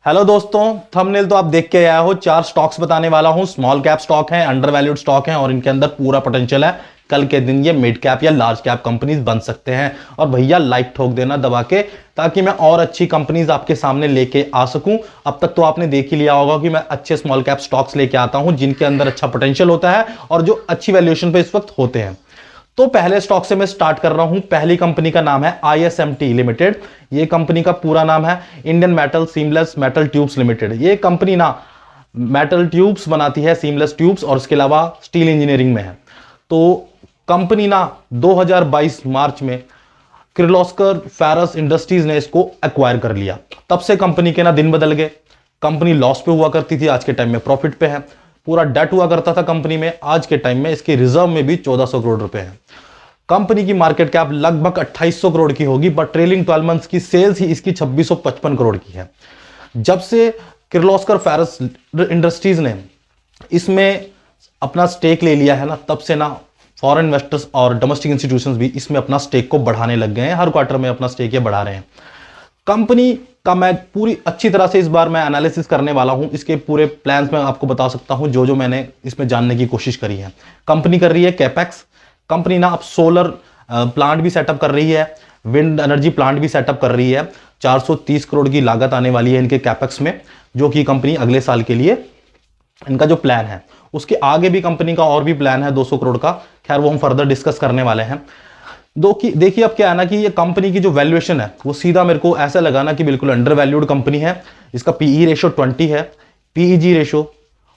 Hello दोस्तों, thumbnail तो आप देख के आया हो। 4 स्टॉक्स बताने वाला हूं। स्मॉल कैप स्टॉक हैं, अंडर वैल्यूड स्टॉक हैं और इनके अंदर पूरा पोटेंशियल है। कल के दिन ये मिड कैप या लार्ज कैप कंपनीज बन सकते हैं। और भैया लाइक ठोक देना दबा के, ताकि मैं और अच्छी कंपनीज आपके सामने लेके आ सकूं। अब तक तो आपने देख ही लिया होगा कि मैं अच्छे स्मॉल कैप स्टॉक्स लेके आता हूं जिनके अंदर अच्छा पोटेंशियल होता है और जो अच्छी वैल्यूएशन पे इस वक्त होते हैं। तो पहले स्टॉक से मैं स्टार्ट कर रहा हूं। पहली कंपनी का नाम है आईएसएमटी लिमिटेड। ये कंपनी का पूरा नाम है Indian metal seamless metal tubes limited. ये कंपनी ना मेटल ट्यूब्स बनाती है, सीमलेस ट्यूब्स, और इसके अलावा स्टील इंजीनियरिंग में है। तो कंपनी ना 2022 मार्च में किर्लोस्कर फेरस इंडस्ट्रीज ने इसको एक्वायर कर लिया। तब से कंपनी के ना दिन बदल गए। कंपनी लॉस पे हुआ करती थी, आज के टाइम में प्रॉफिट पे है। पूरा डेट हुआ करता था कंपनी में, आज के टाइम में इसके रिजर्व में भी 1400 करोड़ रुपए है। कंपनी की मार्केट कैप लगभग 2800 करोड़ की होगी, बट ट्रेलिंग 12 मंथ्स की सेल्स ही इसकी 2655 करोड़ की है। जब से किर्लोस्कर फेरस इंडस्ट्रीज ने इसमें अपना स्टेक ले लिया है ना, तब से ना फॉरेन इन्वेस्टर्स और डोमेस्टिक इंस्टीट्यूशंस भी इसमें अपना स्टेक को बढ़ाने लग गए हैं। हर क्वार्टर में अपना स्टेक ये बढ़ा रहे हैं। कंपनी का मैं पूरी अच्छी तरह से इस बार मैं एनालिसिस करने वाला हूं। इसके पूरे प्लान्स में आपको बता सकता हूं जो जो मैंने इसमें जानने की कोशिश करी है। कंपनी कर रही है कैपेक्स। कंपनी ना अब सोलर प्लांट भी सेटअप कर रही है, विंड एनर्जी प्लांट भी सेटअप कर रही है। 430 करोड़ की लागत आने वाली है इनके कैपेक्स में, जो कि कंपनी अगले साल के लिए इनका जो प्लान है। उसके आगे भी कंपनी का और भी प्लान है 200 करोड़ का। खैर वो हम फर्दर डिस्कस करने वाले हैं। देखिए अब क्या है ना कि ये कंपनी की जो वैल्यूएशन है वो सीधा मेरे को ऐसा लगा ना कि बिल्कुल अंडर वैल्यूड कंपनी है। इसका पीई रेशो 20 है, पीईजी रेशो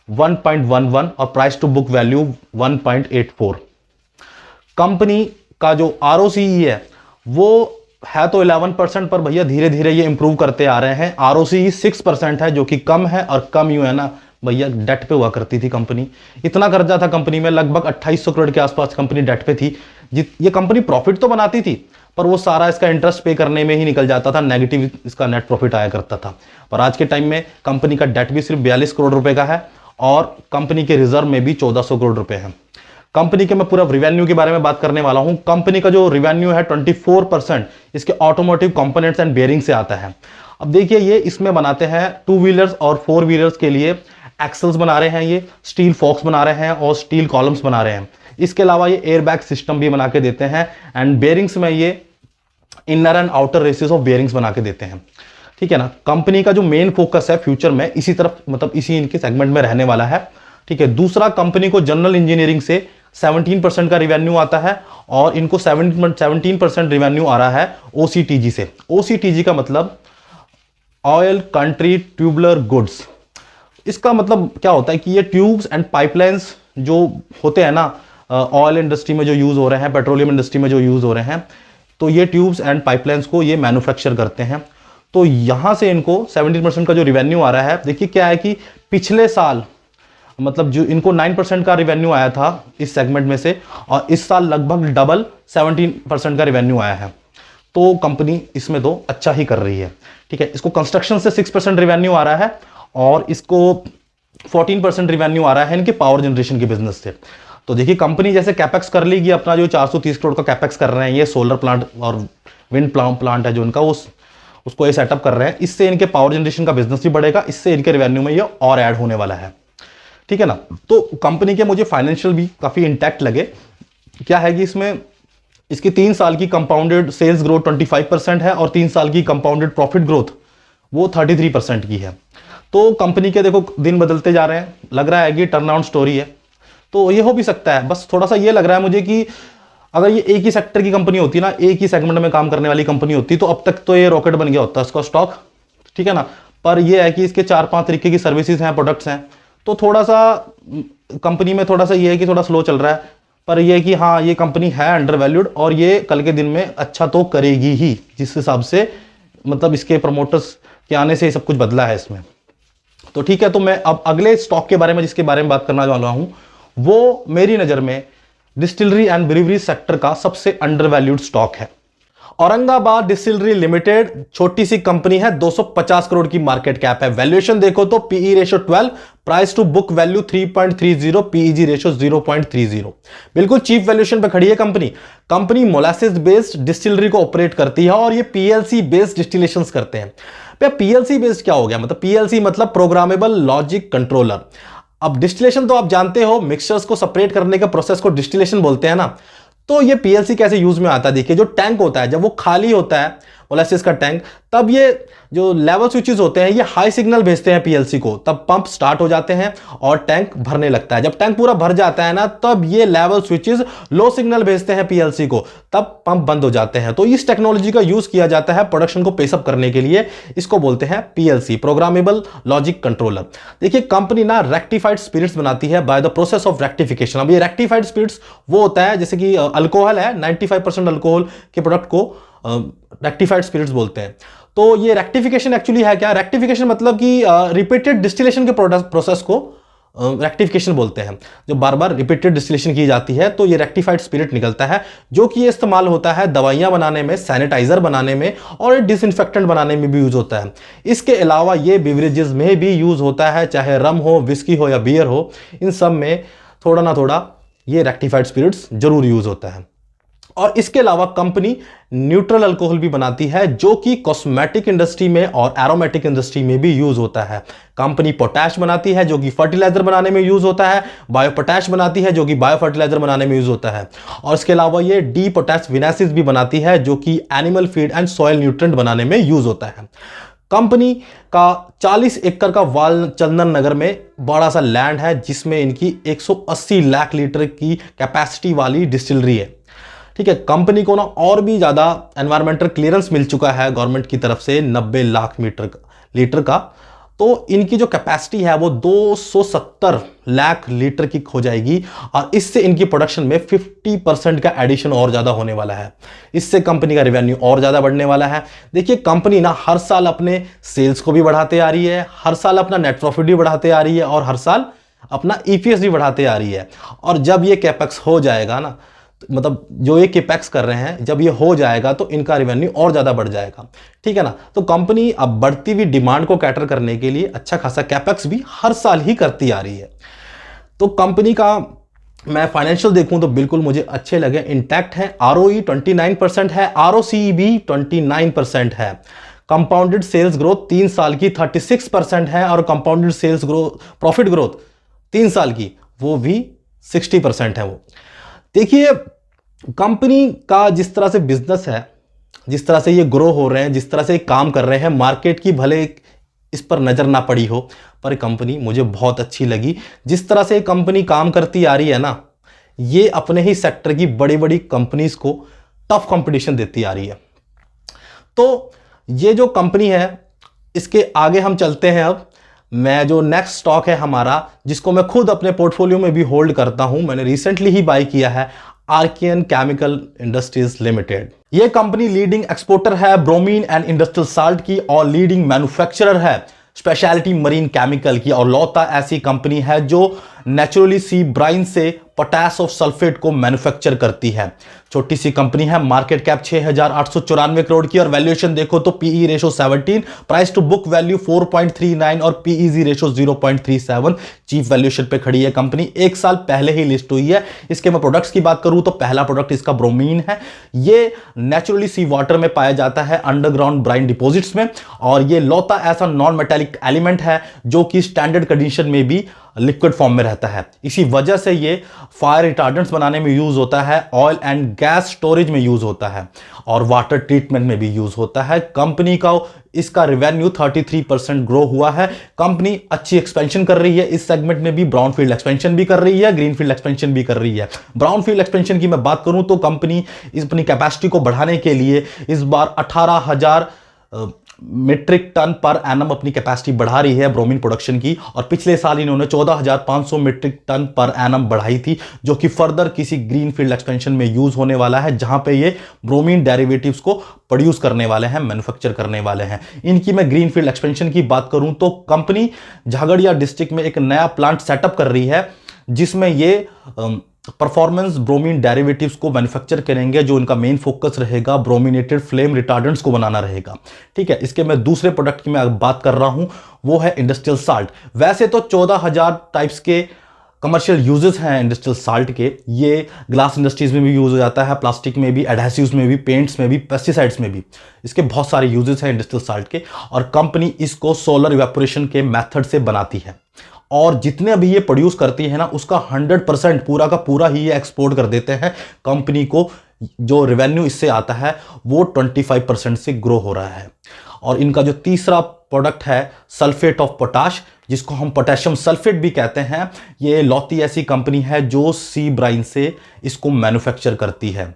1.11 और प्राइस टू बुक वैल्यू 1.84। कंपनी का जो आरओसीई है वो है तो 11%, पर भैया धीरे धीरे ये इंप्रूव करते आ रहे हैं। आरओसीई 6% है, जो कि कम है, और कम यूं है ना भैया डेट पे हुआ करती थी कंपनी। इतना कर्जा था कंपनी में, लगभग 2800 करोड़ के आसपास कंपनी डेट पे थी। ये कंपनी प्रॉफिट तो बनाती थी, पर वो सारा इसका इंटरेस्ट पे करने में ही निकल जाता था। नेगेटिव इसका नेट प्रॉफिट आया करता था। पर आज के टाइम में कंपनी का डेट भी सिर्फ 42 करोड़ रुपए का है और कंपनी के रिजर्व में भी 1400 करोड़ रुपए है। कंपनी के मैं पूरा रिवेन्यू के बारे में बात करने वाला हूं। कंपनी का जो रिवेन्यू है 24% इसके ऑटोमोटिव कंपोनेंट्स एंड बेयरिंग से आता है। अब देखिए ये इसमें बनाते हैं 2 व्हीलर्स और 4 व्हीलर्स के लिए एक्सल्स बना रहे हैं, ये स्टील फॉक्स बना रहे हैं और स्टील कॉलम्स बना रहे हैं। इसके अलावा ये एयरबैग सिस्टम भी बना के देते हैं एंड बेयरिंग्स में ये inner and outer races of bearings बना के देते हैं। ठीक है ना। कंपनी का जो मेन फोकस है फ्यूचर में इसी तरफ, मतलब इसी इनके सेगमेंट में रहने वाला है। ठीक है। दूसरा, कंपनी को जनरल इंजीनियरिंग से 17% का रिवेन्यू आता है और इनको 17% रिवेन्यू आ रहा है ओसीटीजी से। ओसीटीजी का मतलब ऑयल कंट्री ट्यूबुलर गुड्स। इसका मतलब क्या होता है कि ये ट्यूब्स एंड पाइपलाइंस जो होते हैं ना ऑयल इंडस्ट्री में जो यूज हो रहे हैं, पेट्रोलियम इंडस्ट्री में जो यूज हो रहे हैं, तो ये ट्यूब्स एंड पाइपलाइंस को ये मैन्युफैक्चर करते हैं। तो यहां से इनको 17% का जो रिवेन्यू आ रहा है। देखिए क्या है कि पिछले साल मतलब जो इनको 9% का रिवेन्यू आया था इस सेगमेंट में से, और इस साल लगभग डबल 17% का रिवेन्यू आया है। तो कंपनी इसमें तो अच्छा ही कर रही है। ठीक है। इसको कंस्ट्रक्शन से 6% रिवेन्यू आ रहा है और इसको 14% रिवेन्यू आ रहा है इनके पावर जनरेशन के बिजनेस से। तो देखिए कंपनी जैसे कैपेक्स कर लेगी अपना, जो 430 करोड़ का कैपेक्स कर रहे हैं ये सोलर प्लांट और विंड प्लांट है जो इनका, उसको ये सेटअप कर रहे हैं। इससे इनके पावर जनरेशन का बिजनेस भी बढ़ेगा, इससे इनके रेवेन्यू में ये और ऐड होने वाला है। ठीक है ना। तो कंपनी के मुझे फाइनेंशियल भी काफी इंटैक्ट लगे। क्या है कि इसमें इसकी 3 साल की कंपाउंडेड सेल्स ग्रोथ 25% है और 3 साल की कंपाउंडेड प्रॉफिट ग्रोथ वो 33% की है। तो कंपनी के देखो दिन बदलते जा रहे हैं, लग रहा है कि टर्नआउट स्टोरी है। तो ये हो भी सकता है, बस थोड़ा सा ये लग रहा है मुझे कि अगर ये एक ही सेक्टर की कंपनी होती ना, एक ही सेगमेंट में काम करने वाली कंपनी होती, तो अब तक तो ये रॉकेट बन गया होता इसका स्टॉक। ठीक है ना। पर ये है कि इसके 4-5 तरीके की सर्विसेज हैं, प्रोडक्ट्स हैं, तो थोड़ा सा कंपनी में थोड़ा सा ये है कि थोड़ा स्लो चल रहा है। पर ये है कि हाँ ये कंपनी है अंडर वैल्यूड और ये कल के दिन में अच्छा तो करेगी ही, जिस हिसाब से मतलब इसके प्रमोटर्स के आने से सब कुछ बदला है इसमें। तो ठीक है। तो मैं अब अगले स्टॉक के बारे में जिसके बारे में बात करना वाला हूं, वो मेरी नजर में डिस्टिलरी एंड ब्रीवरी सेक्टर का सबसे अंडर वैल्यूड स्टॉक है। औरंगाबाद डिस्टिलरी लिमिटेड छोटी सी कंपनी है, 250 करोड़ की मार्केट कैप है। वैल्यूएशन देखो तो PE ratio 12, price to book value 3.30, PEG ratio 0.30। बिल्कुल चीप वैल्यूएशन पे खड़ी है कंपनी मोलासिस बेस्ड डिस्टिलरी को ऑपरेट करती है और ये पीएलसी बेस्ड डिस्टिलेशंस करते हैं। भैया पीएलसी बेस्ड क्या हो गया, मतलब पीएलसी मतलब प्रोग्रामेबल लॉजिक कंट्रोलर। अब डिस्टिलेशन तो आप जानते हो, मिक्सचर्स को सेपरेट करने का प्रोसेस को डिस्टिलेशन बोलते हैं ना। तो ये पीएलसी कैसे यूज में आता है, देखिए जो टैंक होता है जब वो खाली होता है मोलेसिस का टैंक, तब ये जो लेवल स्विचेस होते हैं ये हाई सिग्नल भेजते हैं पीएलसी को, तब पंप स्टार्ट हो जाते हैं और टैंक भरने लगता है। जब टैंक पूरा भर जाता है ना, तब ये लेवल स्विचेस लो सिग्नल भेजते हैं पीएलसी को, तब पंप बंद हो जाते हैं। तो इस टेक्नोलॉजी का यूज किया जाता है प्रोडक्शन को पेसअप करने के लिए, इसको बोलते हैं पीएलसी, प्रोग्रामेबल लॉजिक कंट्रोलर। देखिए कंपनी ना रेक्टिफाइड स्पिरिट्स बनाती है by the process of rectification. अब ये रेक्टिफाइड स्पिरिट्स वो होता है जैसे कि अल्कोहल है, 95% अल्कोहल के प्रोडक्ट को रेक्टिफाइड स्पिरिट्स बोलते हैं। तो ये रेक्टिफिकेशन एक्चुअली है क्या, रेक्टिफिकेशन मतलब कि रिपीटेड डिस्टिलेशन के प्रोसेस को रेक्टिफिकेशन बोलते हैं। जो बार बार रिपीटेड डिस्टिलेशन की जाती है तो ये रेक्टिफाइड स्पिरिट निकलता है, जो कि ये इस्तेमाल होता है दवाइयां बनाने में, सैनिटाइजर बनाने में और डिसइंफेक्टेंट बनाने में भी यूज होता है। इसके अलावा ये बेवरेजेस में भी यूज होता है, चाहे रम हो, विस्की हो या बियर हो, इन सब में थोड़ा ना थोड़ा ये रेक्टिफाइड स्पिरिट्स जरूर यूज होता है। और इसके अलावा कंपनी न्यूट्रल अल्कोहल भी बनाती है, जो कि कॉस्मेटिक इंडस्ट्री में और एरोमेटिक इंडस्ट्री में भी यूज होता है। कंपनी पोटैश बनाती है जो कि फर्टिलाइजर बनाने में यूज होता है, बायो पोटैश बनाती है जो कि बायो फर्टिलाइजर बनाने में यूज होता है, और इसके अलावा ये डी पोटैश विनासिस भी बनाती है जो कि animal feed and soil nutrient बनाने में यूज होता है। कंपनी का 40 एकड़ का वाल चंदन नगर में बड़ा सा लैंड है, जिसमें इनकी 180 लाख लीटर की कैपेसिटी वाली डिस्टिलरी है। ठीक है, कंपनी को ना और भी ज्यादा एनवायरमेंटल क्लियरेंस मिल चुका है गवर्नमेंट की तरफ से 90 लाख लीटर का। तो इनकी जो कैपेसिटी है वो 270 लाख लीटर की हो जाएगी, और इससे इनकी प्रोडक्शन में 50% का एडिशन और ज्यादा होने वाला है। इससे कंपनी का रेवेन्यू और ज्यादा बढ़ने वाला है। देखिए कंपनी ना हर साल अपने सेल्स को भी बढ़ाते आ रही है, हर साल अपना नेट प्रॉफिट भी बढ़ाते आ रही है, और हर साल अपना ईपीएस भी बढ़ाते आ रही है। और जब ये कैपेक्स हो जाएगा ना, मतलब जो ये कैपेक्स कर रहे हैं, जब ये हो जाएगा तो इनका रेवेन्यू और ज्यादा बढ़ जाएगा। ठीक है ना। तो कंपनी अब बढ़ती हुई डिमांड को कैटर करने के लिए अच्छा खासा कैपेक्स भी हर साल ही करती आ रही है। तो कंपनी का मैं फाइनेंशियल देखूं तो बिल्कुल मुझे अच्छे लगे, इंटैक्ट है। आरओई 29% है, आरओसी भी 29% है। कंपाउंडेड सेल्स ग्रोथ 3 साल की 36% है, और compounded sales growth, profit growth 3 साल की वो भी 60% है। वो देखिए कंपनी का जिस तरह से बिजनेस है, जिस तरह से ये ग्रो हो रहे हैं, जिस तरह से काम कर रहे हैं, मार्केट की भले इस पर नजर ना पड़ी हो, पर कंपनी मुझे बहुत अच्छी लगी। जिस तरह से कंपनी काम करती आ रही है ना, ये अपने ही सेक्टर की बड़ी बड़ी कंपनीज को टफ कंपटीशन देती आ रही है। तो ये जो कंपनी है, इसके आगे हम चलते हैं। अब मैं जो नेक्स्ट स्टॉक है हमारा, जिसको मैं खुद अपने पोर्टफोलियो में भी होल्ड करता हूं, मैंने रिसेंटली ही बाय किया है, आर्कियन केमिकल इंडस्ट्रीज लिमिटेड। यह कंपनी लीडिंग एक्सपोर्टर है ब्रोमीन एंड इंडस्ट्रियल साल्ट की, और लीडिंग मैन्युफैक्चरर है स्पेशलिटी मरीन केमिकल की, और लौता ऐसी कंपनी है जो नेचुरली सी ब्राइन से पोटैश ऑफ सल्फेट को मैन्युफैक्चर करती है। छोटी सी कंपनी है, मार्केट कैप 6,894 करोड़ की, और वैल्यूएशन देखो तो PE ratio 17, price to book value 4.39 और पीईजी रेशो 0.37, चीफ वैल्यूएशन पे खड़ी है कंपनी। 1 साल पहले ही लिस्ट हुई है। इसके मैं प्रोडक्ट्स की बात करूं तो पहला प्रोडक्ट इसका ब्रोमीन है। ये नेचुरली सी वाटर में पाया जाता है, अंडरग्राउंड ब्राइन डिपॉजिट्स में, और ये लौता ऐसा नॉन मेटालिक एलिमेंट है जो कि स्टैंडर्ड कंडीशन में भी लिक्विड फॉर्म में रहता है। इसी वजह से ये फायर रिटार्डेंट्स बनाने में यूज होता है, ऑयल एंड गैस स्टोरेज में यूज होता है, और वाटर ट्रीटमेंट में भी यूज होता है। कंपनी का इसका रेवेन्यू 33% ग्रो हुआ है। कंपनी अच्छी एक्सपेंशन कर रही है, इस सेगमेंट में भी ब्राउनफील्ड एक्सपेंशन भी कर रही है, ग्रीनफील्ड एक्सपेंशन भी कर रही है। ब्राउनफील्ड एक्सपेंशन की मैं बात करूं तो कंपनी इस अपनी कैपेसिटी को बढ़ाने के लिए इस बार 18,000 मीट्रिक टन पर एनम अपनी कैपेसिटी बढ़ा रही है ब्रोमीन प्रोडक्शन की, और पिछले साल इन्होंने 14,500 मीट्रिक टन पर एनम बढ़ाई थी, जो कि फर्दर किसी ग्रीनफील्ड एक्सपेंशन में यूज होने वाला है, जहां पे ये ब्रोमीन डेरिवेटिव्स को प्रोड्यूस करने वाले हैं, मैन्युफैक्चर करने वाले हैं। इनकी मैं ग्रीनफील्ड एक्सपेंशन की बात करूं तो कंपनी झगड़िया डिस्ट्रिक्ट में एक नया प्लांट सेटअप कर रही है, जिसमें ये परफॉर्मेंस ब्रोमीन डेरिवेटिव्स को मैन्युफैक्चर करेंगे, जो इनका मेन फोकस रहेगा ब्रोमिनेटेड फ्लेम रिटार्डेंट्स को बनाना रहेगा। ठीक है, इसके मैं दूसरे प्रोडक्ट की मैं बात कर रहा हूं, वो है इंडस्ट्रियल साल्ट। वैसे तो 14,000 टाइप्स के कमर्शियल यूजेस हैं इंडस्ट्रियल साल्ट के, ये ग्लास इंडस्ट्रीज में भी यूज हो जाता है, प्लास्टिक में भी, एडहेसिव्स में भी, पेंट्स में भी, पेस्टिसाइड्स में भी, इसके बहुत सारे यूजेस हैं इंडस्ट्रियल साल्ट के। और कंपनी इसको सोलर इवेपोरेशन के मेथड से बनाती है और जितने भी ये प्रोड्यूस करती है ना उसका 100% पूरा का पूरा ही ये एक्सपोर्ट कर देते हैं। कंपनी को जो रेवेन्यू इससे आता है वो 25% से ग्रो हो रहा है। और इनका जो तीसरा प्रोडक्ट है सल्फेट ऑफ पोटाश, जिसको हम पोटेशियम सल्फेट भी कहते हैं, ये लौती ऐसी कंपनी है जो सी ब्राइन से इसको मैन्युफैक्चर करती है।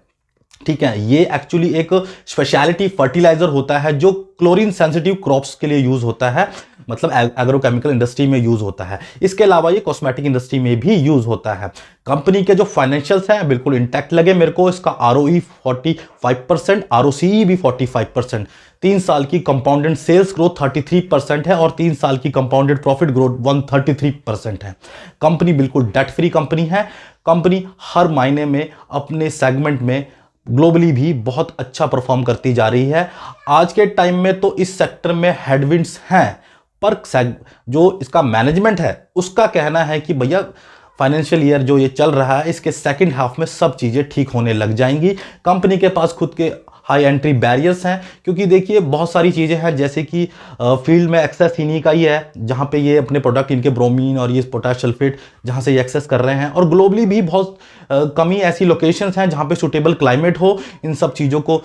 ठीक है, ये एक्चुअली एक स्पेशलिटी फर्टिलाइजर होता है जो क्लोरीन सेंसिटिव क्रॉप्स के लिए यूज होता है, मतलब एग्रोकेमिकल इंडस्ट्री में यूज होता है। इसके अलावा ये कॉस्मेटिक इंडस्ट्री में भी यूज होता है। कंपनी के जो फाइनेंशियल्स हैं बिल्कुल इंटैक्ट लगे मेरे को। इसका ROE 45%, ROCE भी 45%, 3 साल की कंपाउंडेड सेल्स ग्रोथ 33% है और 3 साल की कंपाउंडेड प्रॉफिट ग्रोथ 133% है। कंपनी बिल्कुल डेट फ्री कंपनी है। कंपनी हर महीने में अपने सेगमेंट में ग्लोबली भी बहुत अच्छा परफॉर्म करती जा रही है। आज के टाइम में तो इस सेक्टर में हेडविंड्स हैं, पर जो इसका मैनेजमेंट है उसका कहना है कि भैया फाइनेंशियल ईयर जो ये चल रहा है इसके सेकंड हाफ में सब चीज़ें ठीक होने लग जाएंगी। कंपनी के पास खुद के हाई एंट्री बैरियर्स हैं, क्योंकि देखिए बहुत सारी चीज़ें हैं, जैसे कि फील्ड में एक्सेस इन्हीं का ही है, जहाँ पे ये अपने प्रोडक्ट इनके ब्रोमीन और ये पोटाश सल्फेट जहाँ से ये एक्सेस कर रहे हैं। और ग्लोबली भी बहुत कमी ऐसी लोकेशंस हैं जहाँ पे सुटेबल क्लाइमेट हो इन सब चीज़ों को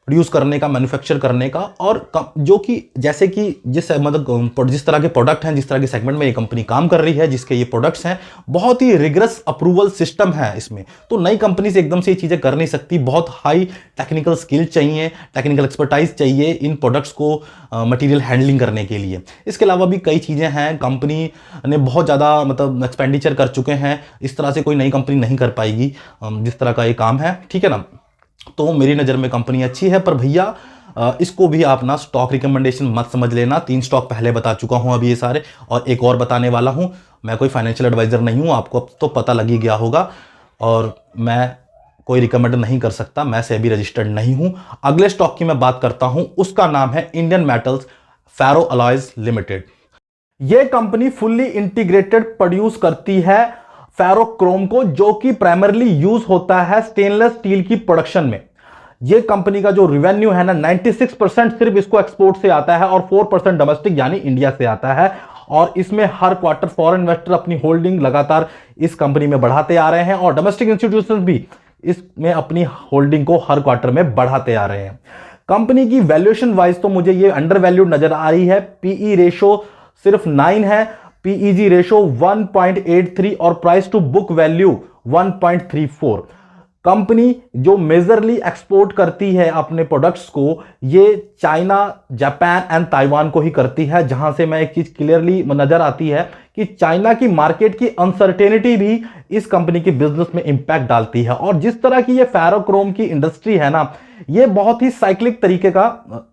प्रोड्यूस करने का, मैन्युफैक्चर करने का। और जो कि जैसे कि जिस तरह के प्रोडक्ट हैं, जिस तरह के सेगमेंट में ये कंपनी काम कर रही है, जिसके ये प्रोडक्ट्स हैं, बहुत ही रिगरस अप्रूवल सिस्टम है इसमें। तो नई कंपनी से एकदम से ये चीज़ें कर नहीं सकती, बहुत हाई टेक्निकल स्किल चाहिए, टेक्निकल एक्सपर्टाइज चाहिए इन प्रोडक्ट्स को मटेरियल हैंडलिंग करने के लिए। इसके अलावा भी कई चीज़ें हैं, कंपनी ने बहुत ज़्यादा मतलब एक्सपेंडिचर कर चुके हैं, इस तरह से कोई नई कंपनी नहीं कर पाएगी जिस तरह का ये काम है। ठीक है ना, तो मेरी नज़र में कंपनी अच्छी है। पर भैया इसको भी आप ना स्टॉक रिकमेंडेशन मत समझ लेना। 3 स्टॉक पहले बता चुका हूं अभी ये सारे, और एक और बताने वाला हूं। मैं कोई फाइनेंशियल एडवाइजर नहीं हूं, आपको अब तो पता लग ही गया होगा, और मैं कोई रिकमेंड नहीं कर सकता, मैं सेबी रजिस्टर्ड नहीं हूं। अगले स्टॉक की मैं बात करता हूं, उसका नाम है इंडियन मेटल्स फेरो अलॉयज लिमिटेड। यह कंपनी फुल्ली इंटीग्रेटेड प्रोड्यूस करती है फेरोक्रोम को, जो कि प्राइमरली यूज होता है स्टेनलेस स्टील की प्रोडक्शन में। ये कंपनी का जो रेवेन्यू है ना 96% सिर्फ इसको एक्सपोर्ट से आता है और 4% डोमेस्टिक यानी इंडिया से आता है। और इसमें हर क्वार्टर फॉरेन इन्वेस्टर अपनी होल्डिंग लगातार इस कंपनी में बढ़ाते आ रहे हैं और डोमेस्टिक इंस्टीट्यूशंस भी इसमें अपनी होल्डिंग को हर क्वार्टर में बढ़ाते आ रहे हैं। कंपनी की वैल्यूएशन वाइज तो मुझे ये अंडर वैल्यूड नजर आ रही है। पीई रेशो सिर्फ 9 है, पीईजी रेशो 1.83 और price to book value 1.34। Company जो मेजरली एक्सपोर्ट करती है अपने प्रोडक्ट्स को, ये चाइना, जापान एंड ताइवान को ही करती है, जहां से मैं एक चीज क्लियरली नजर आती है कि चाइना की मार्केट की अनसर्टेनिटी भी इस कंपनी के बिजनेस में इंपैक्ट डालती है। और जिस तरह की ये फेरोक्रोम की इंडस्ट्री है ना, ये बहुत ही साइक्लिक तरीके का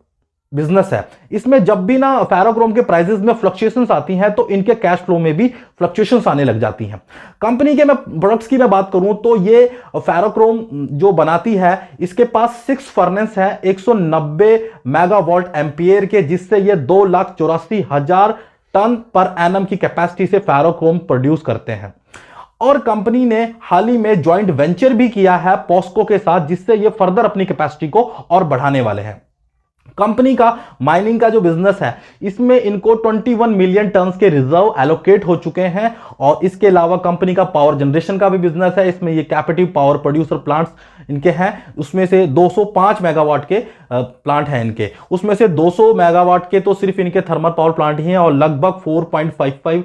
बिजनेस है। इसमें जब भी ना फेरोक्रोम के प्राइसेस में फ्लक्चुएशंस आती हैं तो इनके कैश फ्लो में भी फ्लक्चुएशंस आने लग जाती हैं। कंपनी के मैं प्रोडक्ट्स की मैं बात करूं तो ये फेरोक्रोम जो बनाती है, इसके पास 6 फर्नेस है 190 मेगावाट एम्पियर के, जिससे ये 2,84,000 टन पर एनम की कैपेसिटी से फेरोक्रोम प्रोड्यूस करते हैं। और कंपनी ने हाल ही में ज्वाइंट वेंचर भी किया है पॉस्को के साथ, जिससे ये फर्दर अपनी कैपेसिटी को और बढ़ाने वाले हैं। कंपनी का माइनिंग का जो बिजनेस है, इसमें इनको 21 मिलियन टन के रिजर्व एलोकेट हो चुके हैं। और इसके अलावा कंपनी का पावर जनरेशन का भी बिजनेस है। इसमें ये कैपेटिव पावर प्रोड्यूसर प्लांट्स इनके हैं, उसमें से 205 मेगावाट के प्लांट हैं इनके, उसमें से 200 मेगावाट के तो सिर्फ इनके थर्मल पावर प्लांट ही हैं और लगभग 4.55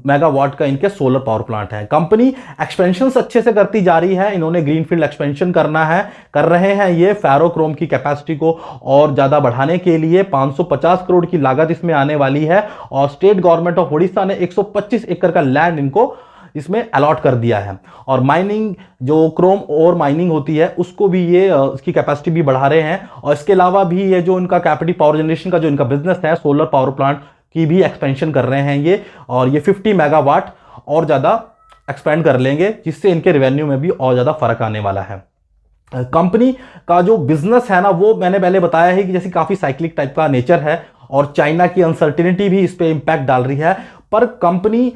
मेगावाट का इनके सोलर पावर प्लांट है। कंपनी एक्सपेंशन अच्छे से करती जा रही है। इन्होंने ग्रीनफील्ड एक्सपेंशन कर रहे हैं ये फेरोक्रोम की कैपेसिटी को और ज्यादा बढ़ाने के लिए। 550 करोड़ की लागत इसमें आने वाली है और स्टेट गवर्नमेंट ऑफ उड़ीसा ने 125 एकड़ का लैंड इनको इसमें अलॉट कर दिया है। और माइनिंग जो क्रोम और माइनिंग होती है उसको भी ये इसकी कैपेसिटी भी बढ़ा रहे हैं। और इसके अलावा भी ये जो इनका कैपेटिव पावर जनरेशन का जो इनका बिजनेस है, सोलर पावर प्लांट की भी एक्सपेंशन कर रहे हैं ये, और ये 50 मेगावाट और ज्यादा एक्सपेंड कर लेंगे, जिससे इनके रेवेन्यू में भी और ज्यादा फर्क आने वाला है। कंपनी का जो बिजनेस है ना, वो मैंने पहले बताया है कि जैसे काफी साइक्लिक टाइप का नेचर है और चाइना की अनसर्टेनिटी भी इस पे इंपैक्ट डाल रही है। पर कंपनी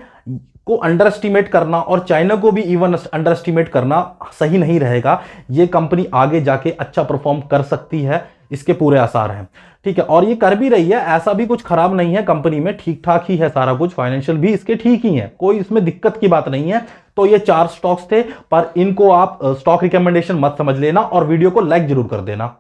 को अंडर एस्टिमेट करना और चाइना को भी इवन अंडर एस्टिमेट करना सही नहीं रहेगा। ये कंपनी आगे जाके अच्छा परफॉर्म कर सकती है, इसके पूरे आसार हैं। ठीक है, और ये कर भी रही है, ऐसा भी कुछ खराब नहीं है कंपनी में, ठीक ठाक ही है सारा कुछ, फाइनेंशियल भी इसके ठीक ही है, कोई इसमें दिक्कत की बात नहीं है। तो ये 4 स्टॉक्स थे, पर इनको आप स्टॉक रिकमेंडेशन मत समझ लेना और वीडियो को लाइक जरूर कर देना।